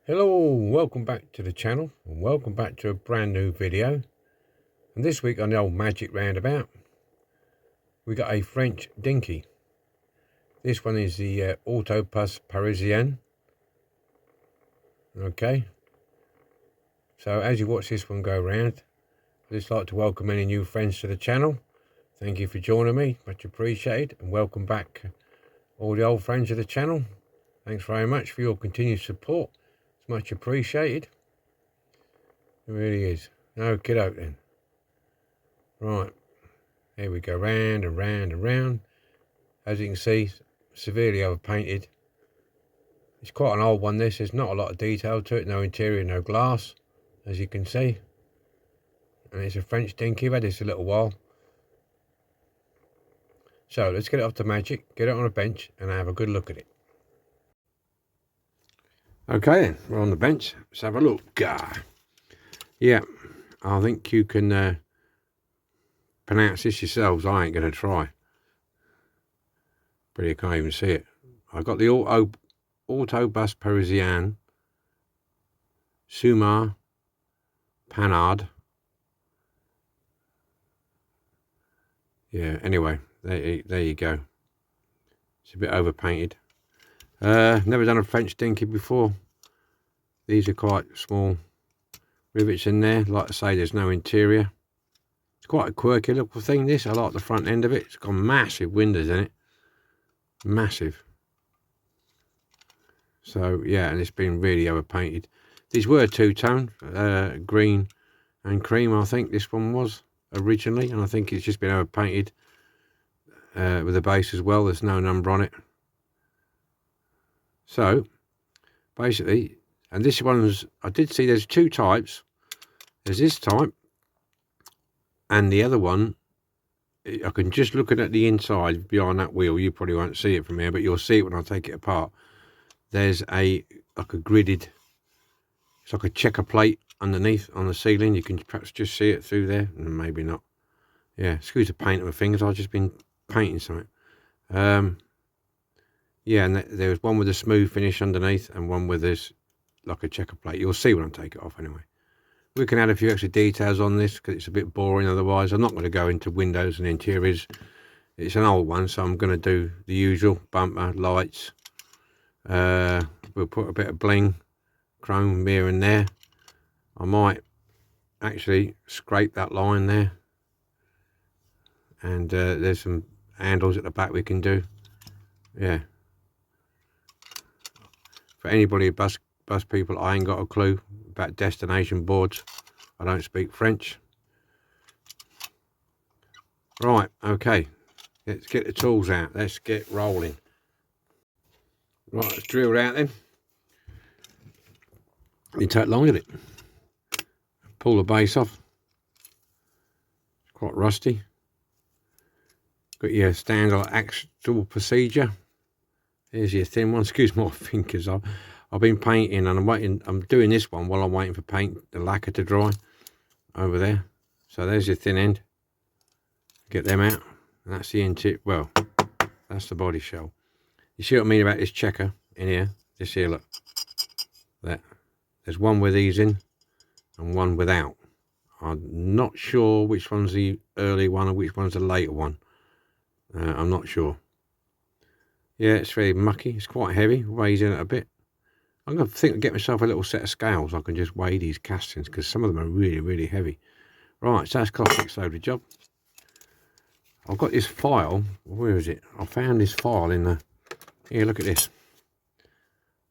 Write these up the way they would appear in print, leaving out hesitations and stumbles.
Hello, welcome back to the channel and welcome back to a brand new video. And this week on the old magic roundabout we got a French dinky. This one is the Bus Parisienne. Okay, so as you watch this one go round, I'd just like to welcome any new friends to the channel. Thank you for joining me, much appreciated, and welcome back all the old friends of the channel. Thanks very much for your continued support. It's much appreciated. It really is. Okay, out then. Right, here we go, round and round and round. As you can see, severely overpainted. It's quite an old one, this. There's not a lot of detail to it, no interior, no glass, as you can see. And it's a French dinky. I've had this a little while. So let's get it off to magic, get it on a bench and have a good look at it. Okay then, we're on the bench, let's have a look. Yeah, I think you can pronounce this yourselves. I ain't going to try. But you can't even see it. I've got the Bus Parisienne, Sumar, Panard. Yeah, anyway, there you go. It's a bit overpainted. Never done a French dinky before. These are quite small rivets in there. Like I say, there's no interior. It's quite a quirky little thing, this. I like the front end of it. It's got massive windows in it. Massive. So, yeah, and it's been really overpainted. These were two-tone, green and cream, I think this one was originally. And I think it's just been overpainted with the base as well. There's no number on it. So, basically, and this one's, I did see there's two types. There's this type, and the other one, I can just look at the inside behind that wheel. You probably won't see it from here, but you'll see it when I take it apart. There's like a gridded, it's like a checker plate underneath on the ceiling. You can perhaps just see it through there, and maybe not. Yeah, excuse the paint on my fingers. I've just been painting something. Yeah, and there's one with a smooth finish underneath and one with this like a checker plate. You'll see when I take it off anyway. We can add a few extra details on this because it's a bit boring otherwise. I'm not going to go into windows and interiors. It's an old one, so I'm going to do the usual bumper, lights. We'll put a bit of bling, chrome here and there. I might actually scrape that line there. And there's some handles at the back we can do. Yeah. For anybody bus people, I ain't got a clue about destination boards. I don't speak French. Right, okay. Let's get the tools out. Let's get rolling. Right, let's drill out then. You take long at it. Pull the base off. It's quite rusty. Got your standard actual procedure. Here's your thin one. Excuse my fingers. I've been painting and I'm waiting. I'm doing this one while I'm waiting for the lacquer to dry over there. So there's your thin end. Get them out. And that's the interior. Well, that's the body shell. You see what I mean about this checker in here? This here, look. That. There's one with these in and one without. I'm not sure which one's the early one and which one's the later one. I'm not sure. Yeah, it's very mucky. It's quite heavy. Weighs in it a bit. I'm going to think I'll get myself a little set of scales. I can just weigh these castings because some of them are really, really heavy. Right, so that's Classic loaded job. I've got this file. Where is it? I found this file in the... Here, look at this.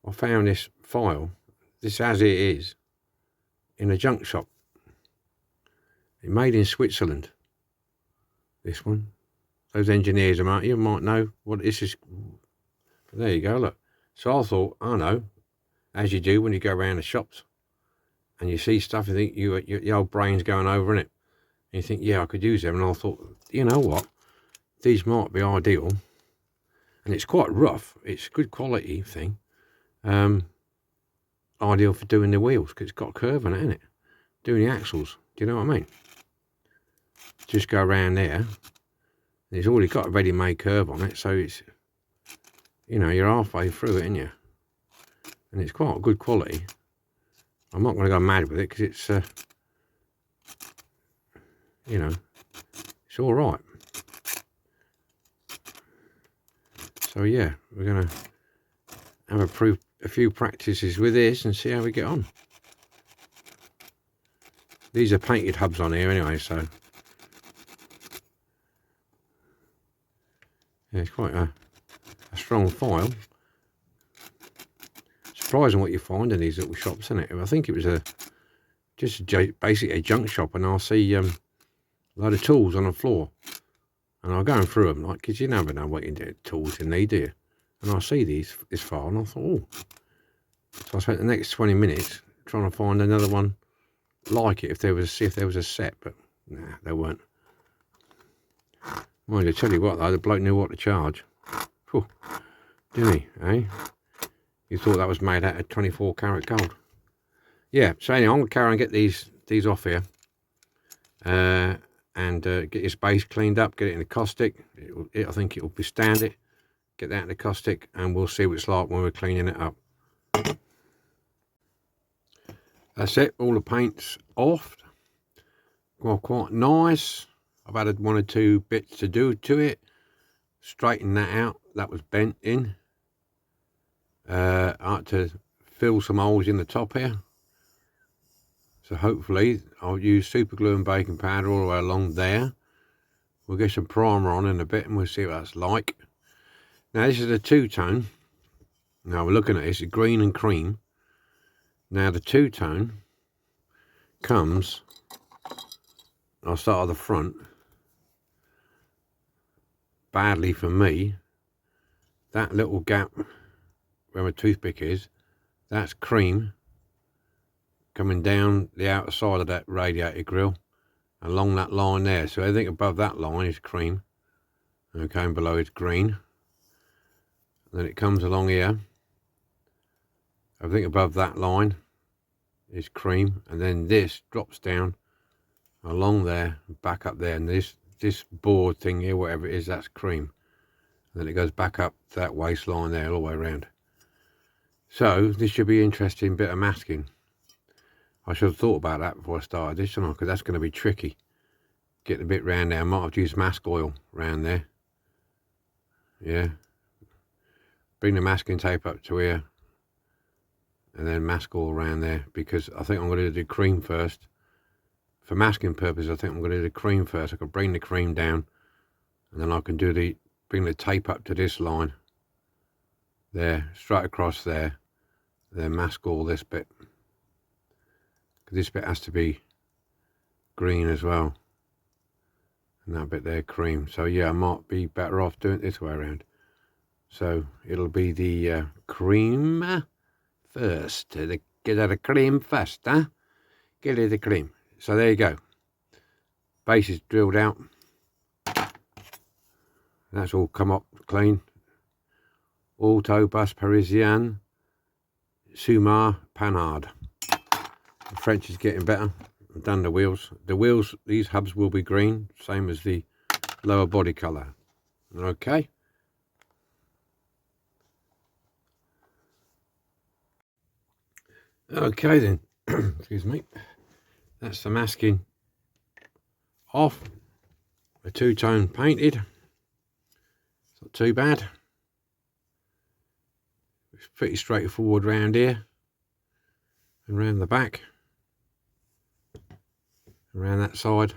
I found this file. This as it is. In a junk shop. It's made in Switzerland. This one. Those engineers among you might know what this is. There you go, look. So I thought, I know, as you do when you go around the shops and you see stuff, you think your old brain's going over in it. And you think, yeah, I could use them. And I thought, you know what? These might be ideal. And it's quite rough. It's a good quality thing. Ideal for doing the wheels because it's got a curve on it, isn't it? Doing the axles. Do you know what I mean? Just go around there. It's already got a ready-made curve on it, so it's, you know, you're halfway through it, ain't you? And it's quite good quality. I'm not going to go mad with it because it's, you know, it's all right. So yeah, we're going to have a few practices with this and see how we get on. These are painted hubs on here anyway, so yeah, it's quite a strong file. Surprising what you find in these little shops, isn't it? I think it was basically a junk shop, and I'll see a load of tools on the floor, and I'm going through them, like, because you never know what tools you need, do you? And I see this file, and I thought, oh. So I spent the next 20 minutes trying to find another one like it, see if there was a set, but nah, there weren't. Mind you, tell you what though, the bloke knew what to charge. Whew, didn't he, eh? You thought that was made out of 24 karat gold. Yeah, so anyway, I'm going to carry on and get these off here. And get your base cleaned up, get it in the caustic. I think it will be standard. Get that in the caustic, and we'll see what it's like when we're cleaning it up. That's it, all the paint's off. Well, quite nice. I've added 1 or 2 bits to do to it. Straighten that out, that was bent in. I had to fill some holes in the top here. So hopefully I'll use super glue and baking powder all the way along there. We'll get some primer on in a bit and we'll see what that's like. Now this is a two-tone. Now we're looking at this, green and cream. Now the two-tone comes, I'll start at the front. Badly for me, that little gap where my toothpick is, that's cream coming down the outer side of that radiator grill along that line there. So everything above that line is cream, okay, and below is green. And then it comes along here, everything above that line is cream, and then this drops down along there, back up there, and this board thing here, whatever it is, that's cream. And then it goes back up that waistline there all the way around. So this should be an interesting bit of masking. I should have thought about that before I started this, shouldn't I? Because that's going to be tricky. Getting a bit round there. I might have used mask oil round there. Yeah. Bring the masking tape up to here. And then mask oil around there. Because I think I'm going to do cream first. For masking purposes, I think I'm going to do the cream first. I can bring the cream down. And then I can bring the tape up to this line. There. Straight across there. Then mask all this bit. This bit has to be green as well, and that bit there cream. So yeah, I might be better off doing it this way around. So it'll be the cream first. Get out of cream first, huh? Get it the cream. So there you go. Base is drilled out. That's all come up clean. Auto Bus Parisienne Sumar Panard. The French is getting better. I've done the wheels. The wheels, these hubs will be green, same as the lower body colour. Okay. Okay then. Excuse me. That's the masking off. The two-tone painted. It's not too bad. It's pretty straightforward round here and round the back. Around that side.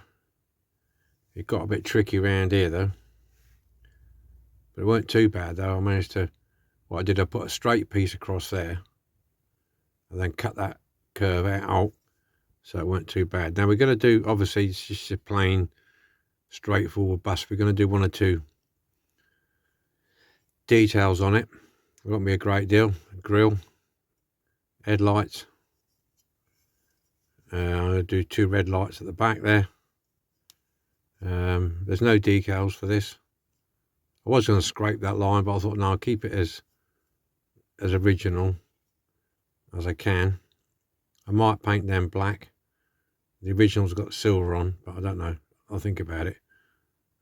It got a bit tricky around here though, but it weren't too bad though. I managed to, what I did, I put a straight piece across there and then cut that curve out, so it weren't too bad. Now we're going to do, obviously it's just a plain straightforward bus. We're going to do 1 or 2 details on it. It won't be a great deal. Grill, headlights. I'm going to do 2 red lights at the back there. There's no decals for this. I was going to scrape that line, but I thought no, I'll keep it as original as I can. I might paint them black. The original's got silver on, but I don't know. I'll think about it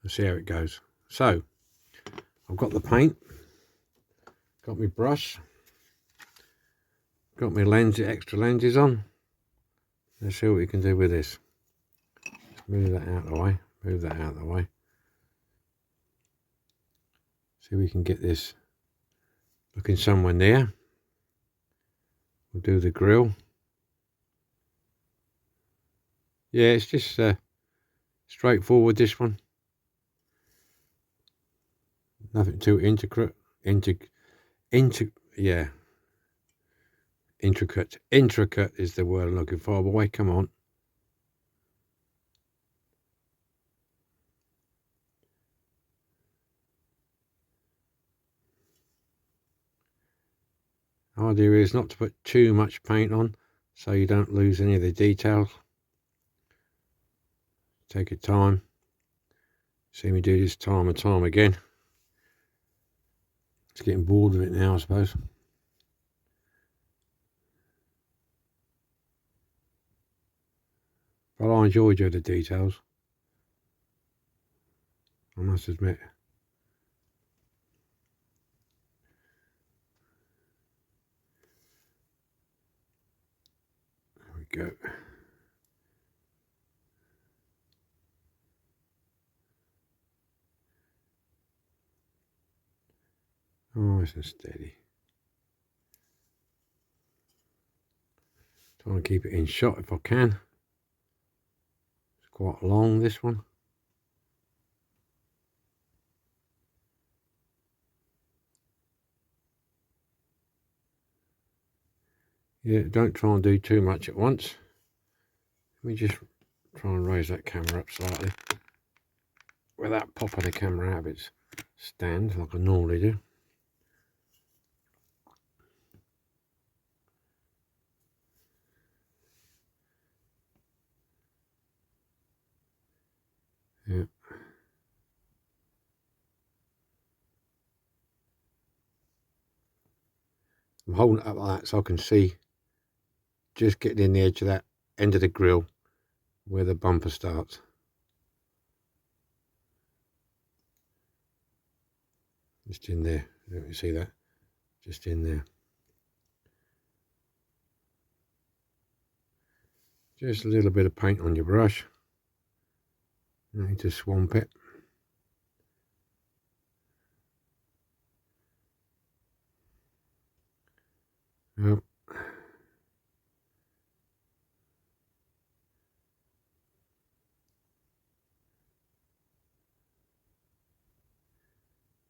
and see how it goes. So I've got the paint, got my brush, got my extra lenses on. Let's see what we can do with this. Move that out of the way. Move that out of the way. See if we can get this looking somewhere near. We'll do the grill. Yeah, it's just straightforward, this one. Nothing too intricate. Yeah. Intricate. Intricate is the word I'm looking for. Boy, come on. The idea is not to put too much paint on so you don't lose any of the details. Take your time. See me do this time and time again. It's getting bored of it now, I suppose. But I enjoy doing the details, I must admit. There we go. Nice and steady. Try and keep it in shot if I can. It's quite long, this one. Yeah, don't try and do too much at once. Let me just try and raise that camera up slightly without popping the camera out of its stand like I normally do. Yeah. I'm holding it up like that so I can see, just getting in the edge of that end of the grill where the bumper starts. Just in there. Let me see that. Just in there. Just a little bit of paint on your brush. You need to swamp it. Yep.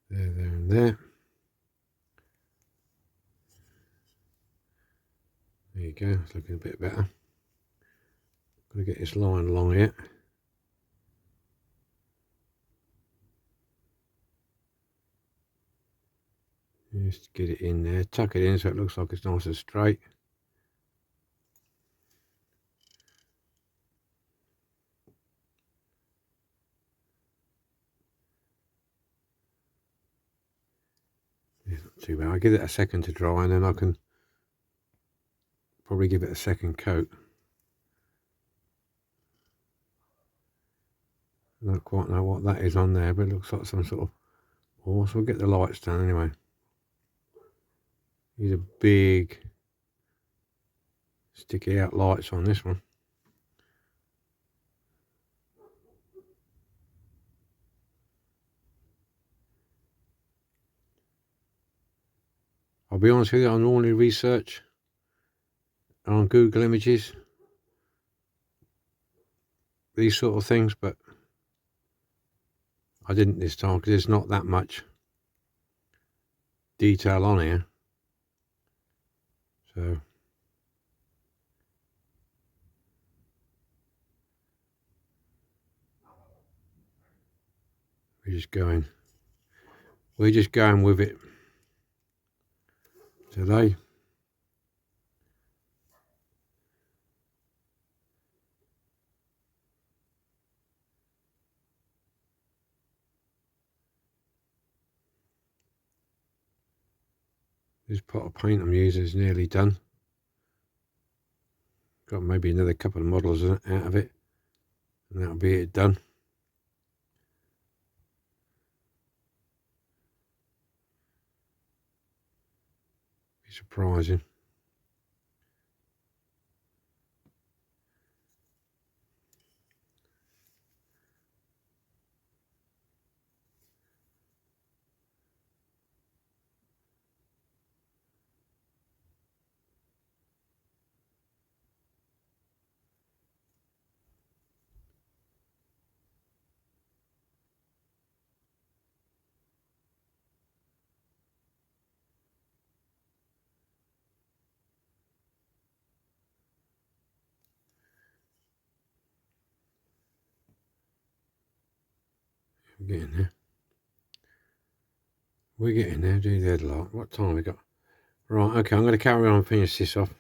There, and there. There you go. It's looking a bit better. Got to get this line along here. Just get it in there. Tuck it in so it looks like it's nice and straight. It's not too bad. I'll give it a second to dry and then I can probably give it a second coat. I don't quite know what that is on there, but it looks like some sort of... Oh, so we'll get the lights done anyway. These are big, sticky out lights on this one. I'll be honest with you, I normally research on Google Images these sort of things, but I didn't this time because there's not that much detail on here. So we're just going with it today. This pot of paint I'm using is nearly done. Got maybe another couple of models out of it, and that'll be it done. Be surprising. We're getting there. We're getting there. Do the headlight. What time we got? Right, okay, I'm going to carry on and finish this off.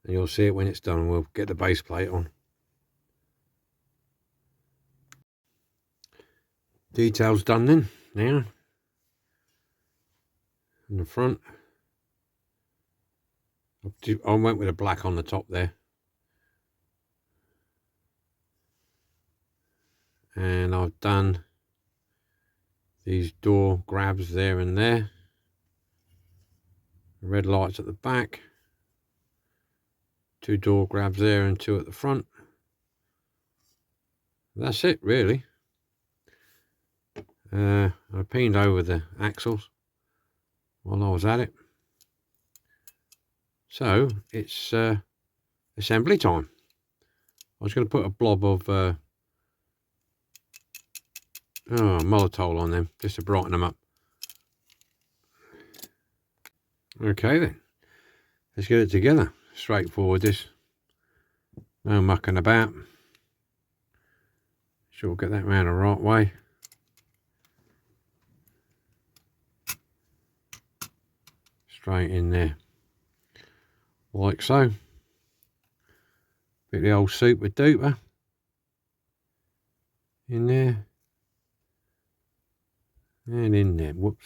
And you'll see it when it's done. We'll get the base plate on. Details done then. Now, in the front, I went with a black on the top there. And I've done these door grabs there and there. Red lights at the back. 2 door grabs there and 2 at the front. That's it really. I painted over the axles while I was at it. So it's assembly time. I was going to put a blob of Molotov on them just to brighten them up. Okay then, let's get it together. Straightforward this. No mucking about. Sure, get that round the right way. Straight in there. Like so. Bit of the old super duper in there. And in there. Whoops.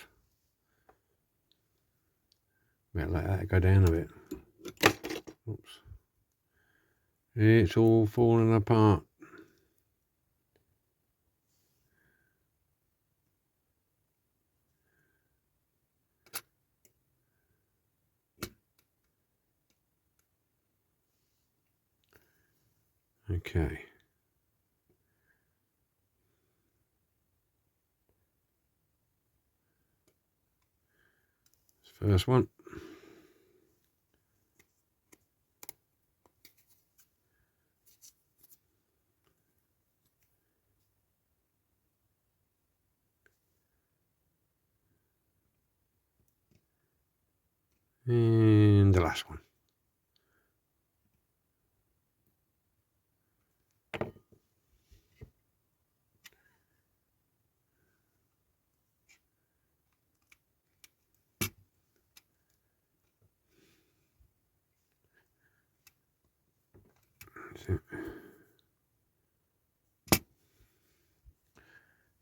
Better let that go down a bit. Oops. It's all falling apart. Okay. First one. And the last one.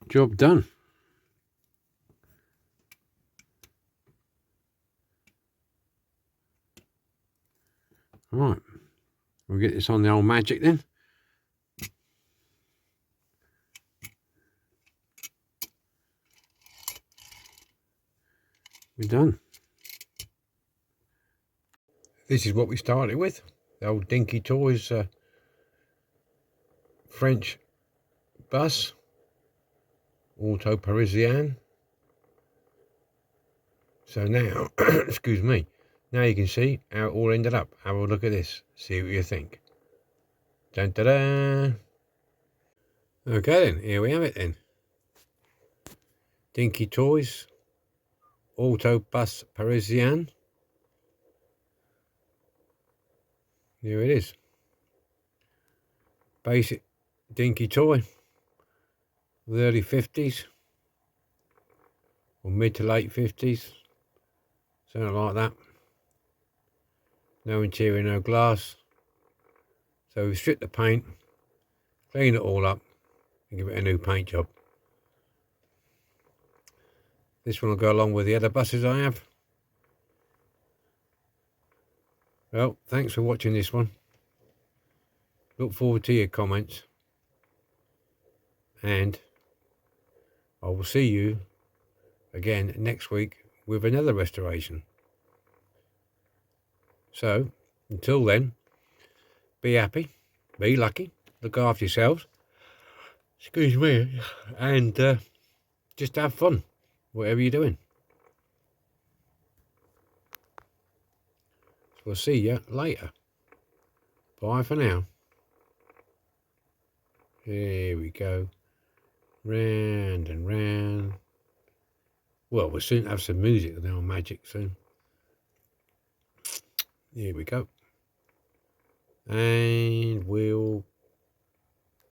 Job done. Right, we'll get this on the old magic then. We're done. This is what we started with. The old Dinky Toys French bus. Auto Parisienne. So now, excuse me, now you can see how it all ended up. Have a look at this. See what you think. Dun, da, da. Okay then, here we have it then. Dinky Toys Auto Bus Parisienne. Here it is. Basic dinky toy. The early 50s. Or mid to late 50s. Something like that. No interior, no glass. So we strip the paint. Clean it all up. And give it a new paint job. This one will go along with the other buses I have. Well, thanks for watching this one. Look forward to your comments. And I will see you again next week with another restoration. So, until then, be happy, be lucky, look after yourselves. Excuse me. And just have fun, whatever you're doing. We'll see you later. Bye for now. Here we go. Round and round. Well, we'll soon have some music and our magic soon. Here we go. And we'll